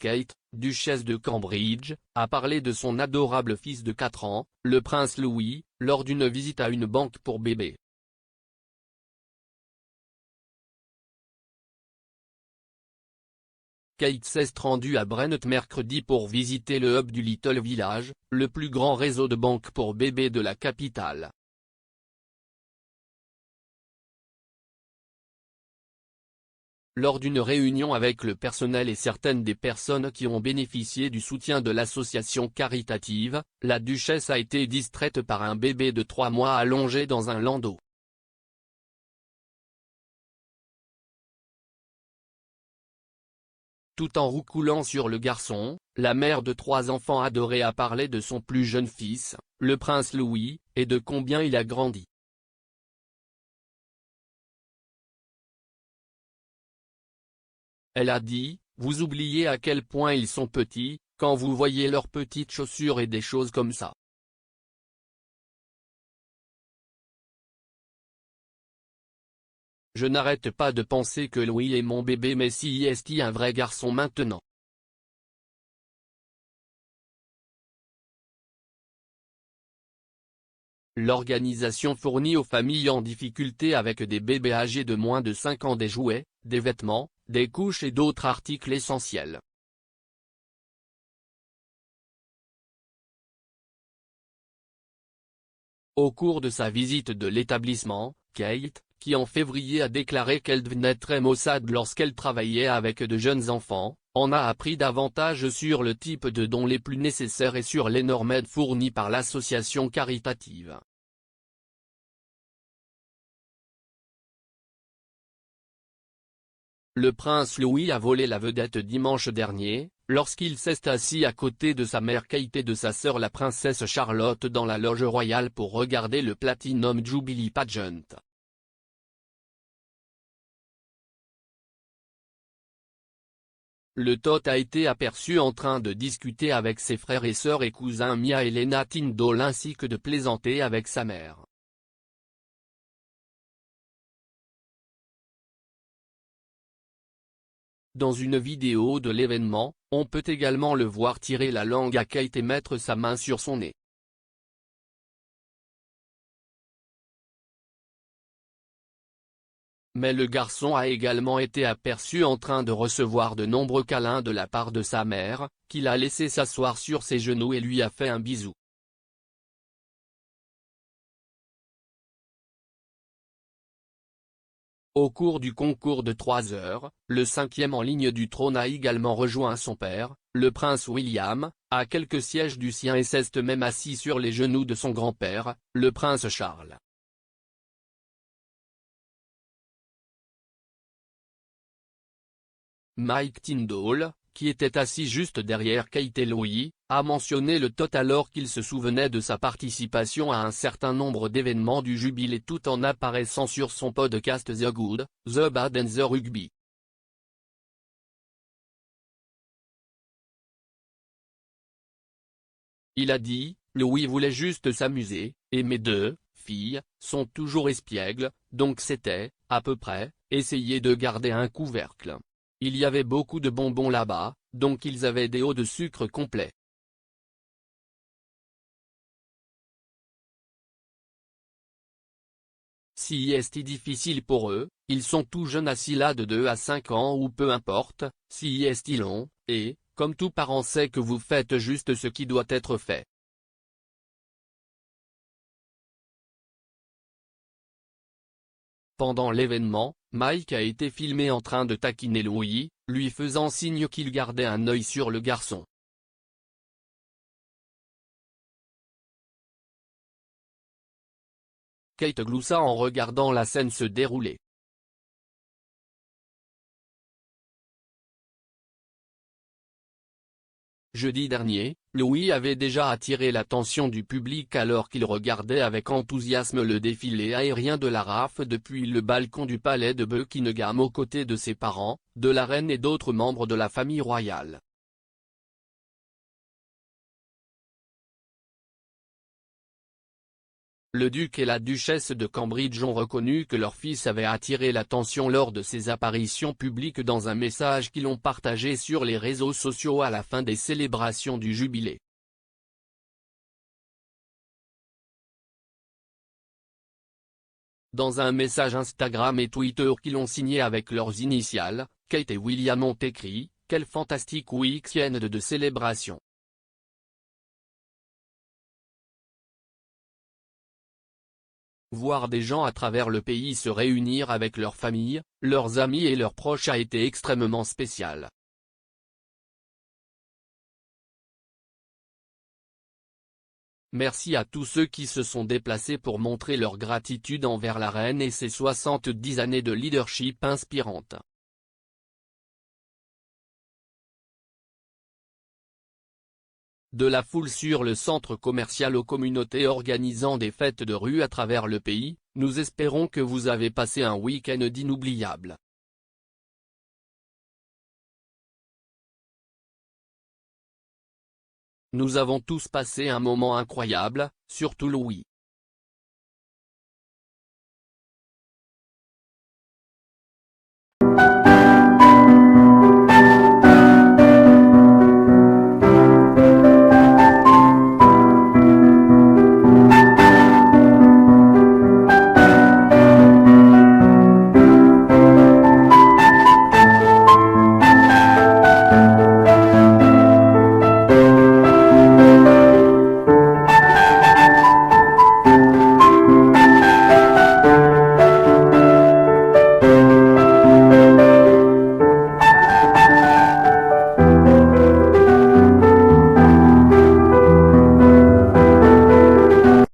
Kate, duchesse de Cambridge, a parlé de son adorable fils de 4 ans, le prince Louis, lors d'une visite à une banque pour bébés. Kate s'est rendue à Brent mercredi pour visiter le hub du Little Village, le plus grand réseau de banques pour bébés de la capitale. Lors d'une réunion avec le personnel et certaines des personnes qui ont bénéficié du soutien de l'association caritative, la duchesse a été distraite par un bébé de 3 mois allongé dans un landau. Tout en roucoulant sur le garçon, la mère de 3 enfants adorés a parlé de son plus jeune fils, le prince Louis, et de combien il a grandi. Elle a dit, « Vous oubliez à quel point ils sont petits, quand vous voyez leurs petites chaussures et des choses comme ça. Je n'arrête pas de penser que Louis est mon bébé mais si est un vrai garçon maintenant. » L'organisation fournit aux familles en difficulté avec des bébés âgés de moins de 5 ans des jouets, des vêtements, des couches et d'autres articles essentiels. Au cours de sa visite de l'établissement, Kate, qui en février a déclaré qu'elle devenait très maussade lorsqu'elle travaillait avec de jeunes enfants, en a appris davantage sur le type de dons les plus nécessaires et sur l'énorme aide fournie par l'association caritative. Le prince Louis a volé la vedette dimanche dernier, lorsqu'il s'est assis à côté de sa mère Kate et de sa sœur la princesse Charlotte dans la loge royale pour regarder le Platinum Jubilee Pageant. Le tot a été aperçu en train de discuter avec ses frères et sœurs et cousins Mia et Lena Tindall ainsi que de plaisanter avec sa mère. Dans une vidéo de l'événement, on peut également le voir tirer la langue à Kate et mettre sa main sur son nez. Mais le garçon a également été aperçu en train de recevoir de nombreux câlins de la part de sa mère, qui l'a laissé s'asseoir sur ses genoux et lui a fait un bisou. Au cours du concours de 3 heures, le 5e en ligne du trône a également rejoint son père, le prince William, à quelques sièges du sien et s'est même assis sur les genoux de son grand-père, le prince Charles. Mike Tindall, qui était assis juste derrière Kate et Louis, a mentionné le tot alors qu'il se souvenait de sa participation à un certain nombre d'événements du jubilé tout en apparaissant sur son podcast The Good, The Bad and The Rugby. Il a dit, Louis voulait juste s'amuser, et mes 2 filles sont toujours espiègles, donc c'était, à peu près, essayer de garder un couvercle. Il y avait beaucoup de bonbons là-bas, donc ils avaient des hauts de sucre complets. Si est difficile pour eux, ils sont tout jeunes assis là de 2 à 5 ans ou peu importe, si est long, et, comme tout parent sait que vous faites juste ce qui doit être fait. Pendant l'événement, Mike a été filmé en train de taquiner Louis, lui faisant signe qu'il gardait un œil sur le garçon. Kate gloussa en regardant la scène se dérouler. Jeudi dernier, Louis avait déjà attiré l'attention du public alors qu'il regardait avec enthousiasme le défilé aérien de la RAF depuis le balcon du palais de Buckingham aux côtés de ses parents, de la reine et d'autres membres de la famille royale. Le duc et la duchesse de Cambridge ont reconnu que leur fils avait attiré l'attention lors de ses apparitions publiques dans un message qu'ils ont partagé sur les réseaux sociaux à la fin des célébrations du jubilé. Dans un message Instagram et Twitter qu'ils ont signé avec leurs initiales, Kate et William ont écrit « Quel fantastique week-end de célébration !» Voir des gens à travers le pays se réunir avec leurs familles, leurs amis et leurs proches a été extrêmement spécial. Merci à tous ceux qui se sont déplacés pour montrer leur gratitude envers la reine et ses 70 années de leadership inspirante. De la foule sur le centre commercial aux communautés organisant des fêtes de rue à travers le pays, nous espérons que vous avez passé un week-end inoubliable. Nous avons tous passé un moment incroyable, surtout Louis.